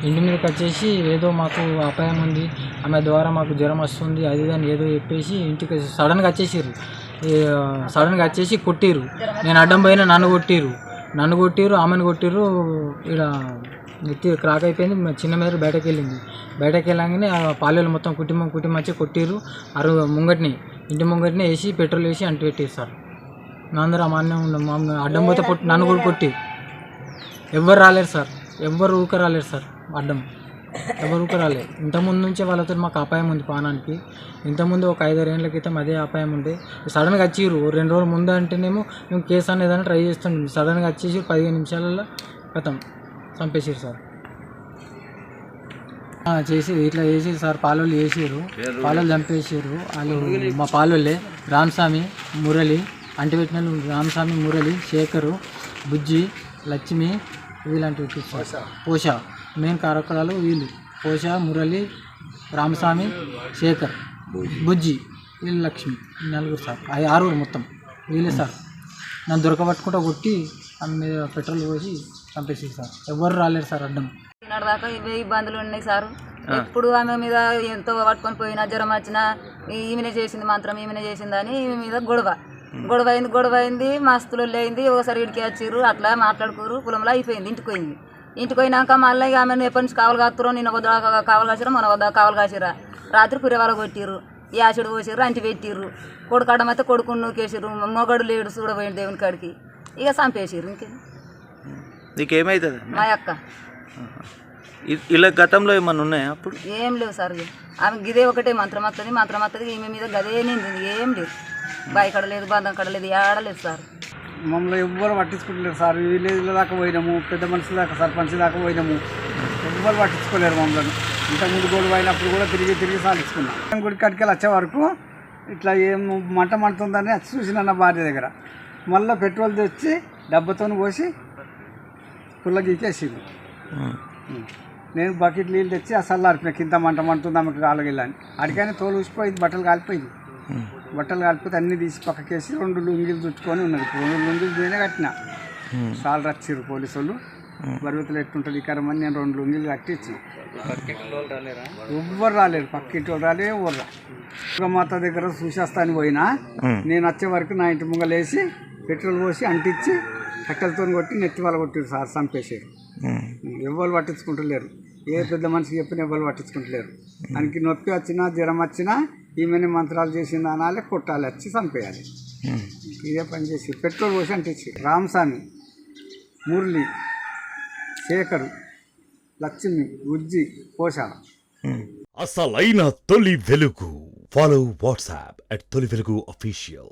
ఇంటి మీదకి వచ్చేసి ఏదో మాకు అపాయం ఉంది, ఆమె ద్వారా మాకు జ్వరం వస్తుంది అది ఇది అని ఏదో చెప్పేసి ఇంటికి సడన్గా వచ్చేసారు. సడన్గా వచ్చేసి కొట్టిర్రు. నేను అడ్డం పోయినా నన్ను కొట్టిర్రు, ఆమెను కొట్టిర్రు. ఇక్కడ నెత్తి క్రాక్ అయిపోయింది. చిన్న మేర బయటకు వెళ్ళంగానే ఆ పాలెలు మొత్తం కుటుంబం వచ్చి కొట్టిర్రు. ఇంటి ముంగటిని వేసి పెట్రోల్ వేసి అంటు పెట్టారు సార్. నా అందరూ మా అడ్డం పోతే నన్ను కూడా కొట్టి ఎవ్వరు రాలేరు సార్, ఎవ్వరు రాలేరు సార్. అడ్డం ఎవరు రాలేదు. ఇంతకుముందు నుంచే వాళ్ళతో మాకు అపాయం ఉంది ప్రాణానికి. ఇంతకుముందు ఒక 5-6 ఏళ్ళ క్రితం అదే అపాయం ఉండే. సడన్గా వచ్చిర్రు 2 రోజుల ముందు అంటేనేమో మేము కేసు అనేది ఏదైనా ట్రై చేస్తుండే. సడన్గా వచ్చేసి 15 నిమిషాలలో కథం చంపేసారు సార్. చేసి ఇట్లా చేసి సార్ పాలోళ్ళు వేసారు, పాలోళ్ళు చంపేసారు. వాళ్ళు మా పాలోళ్ళే రామస్వామి, మురళి, అంటిపెట్టిన రామస్వామి, మురళి, శేఖరు, బుజ్జి, లక్ష్మి వీళ్ళంటివి. పోష మెయిన్ కారకురాలు వీళ్ళు. పోష, మురళి, రామస్వామి, శేఖర్, బుజ్జి, వీళ్ళు లక్ష్మి, 4 సార్. 6 మొత్తం వీళ్ళే సార్. నన్ను దొరకబట్టుకుంటూ కొట్టి ఆమె మీద పెట్రోల్ పోసి చంపేసి సార్. ఎవ్వరు రాలేరు సార్ అడ్డం. దాకా ఇవే ఇబ్బందులు ఉన్నాయి సారు. ఎప్పుడు ఆమె మీద ఎంతో పట్టుకొని పోయినా జ్వరం వచ్చినా ఈమెనే చేసింది ఈమెనే చేసిందని ఈమె మీద గొడవ అయింది. మస్తులు అయింది. ఒకసారి ఇడికి వచ్చిర్రు, అట్లా మాట్లాడుకోరు. పొలంలో అయిపోయింది. ఇంటికి పోయినాక మళ్ళీ ఆమెను ఎప్పటి నుంచి కావాలి కాస్తురో, నిన్న వద్ద కావాలి కాసిరా, మన వద్ద కావాలి కాసిరా. రాత్రి కురేవాళ్ళ కొట్టిర్రు, యాసిడ్ పోసిర్రు, అంటి పెట్టిర్రు. కొడుకు అడమైతే కొడుకుని నూకేసిర్రు. మొగడు లేడు చూడబోయింది దేవుని కాడికి. ఇక చంపేసిర్రు. నీకేమైతుంది మా అక్క ఇలా గతంలో ఏమన్నా ఉన్నాయా అప్పుడు? ఏం లేవు సార్. ఆమె గిదే ఒకటే మంత్రం వస్తుంది. ఈమె మీద గదే నింది. ఏం లేదు. బాయి కడలేదు, బంధం కడలేదు, ఏడలేదు సార్. మమ్మల్ని ఎవ్వరు పట్టించుకుంటలేరు సార్. విలేజ్ల దాకా పోయినాము, పెద్ద మనుషుల దాకా, సర్పంచ్ దాకా పోయినాము, ఎవ్వరు పట్టించుకోలేరు మమ్మల్ని. ఇంతకుముందు గొడవ అయినప్పుడు కూడా తిరిగి సాధించుకున్నాం. గుడి కడికెళ్ళి వచ్చే వరకు ఇట్లా ఏం మంటుందని చూసిన నా భార్య దగ్గర. మళ్ళీ పెట్రోల్ తెచ్చి డబ్బతో పోసి పుల్ల గీకేసింది. నేను బకెట్ నీళ్ళు తెచ్చి అసలు ఆడిపోయినా. కింద మంటుంది ఆమెకు కాలగిల్లని. అడిగానే తోలు ఊసిపోయింది, బట్టలు కాలిపోయింది. బట్టలు కాలిపోతే అన్నీ తీసి పక్కకేసి 2 లుంగీలు చుట్టుకొని ఉన్నది. 2 లుంగీలు నేనే కట్టిన. సాల్ రచ్చిర్రు పోలీసు వాళ్ళు. బరువుతులు ఎట్టుంటుంది ఇకరమని నేను 2 లుంగీలు కట్టించి. ఎవ్వరు రాలేరు, పక్కింటి వాళ్ళు రాలే, ఎవరు రా. మాత దగ్గర చూసేస్తాను పోయినా. నేను వచ్చే వరకు నా ఇంటి ముంగలేసి పెట్రోల్ పోసి అంటించి కట్టెలతో కొట్టి నెత్తి వాళ్ళ కొట్టారు సార్. చంపేసారు. ఎవ్వరు పట్టించుకుంటలేరు. ఏ పెద్ద మనిషి చెప్పిన ఎవ్వరు పట్టించుకుంటలేరు. దానికి నొప్పి వచ్చినా జ్వరం వచ్చినా ఈమెని మంత్రాలు చేసింది అనాలి, కొట్టాలి, వచ్చి చంపేయాలి. ఇదే పని చేసి పెట్రోల్ పోసి అంటించి. రామస్వామి, మురళి, శేఖరు, లక్ష్మి, ఉజ్జి, పోష. అసలైన తొలి వెలుగు. ఫాలో వాట్సాప్ @తొలి వెలుగు official.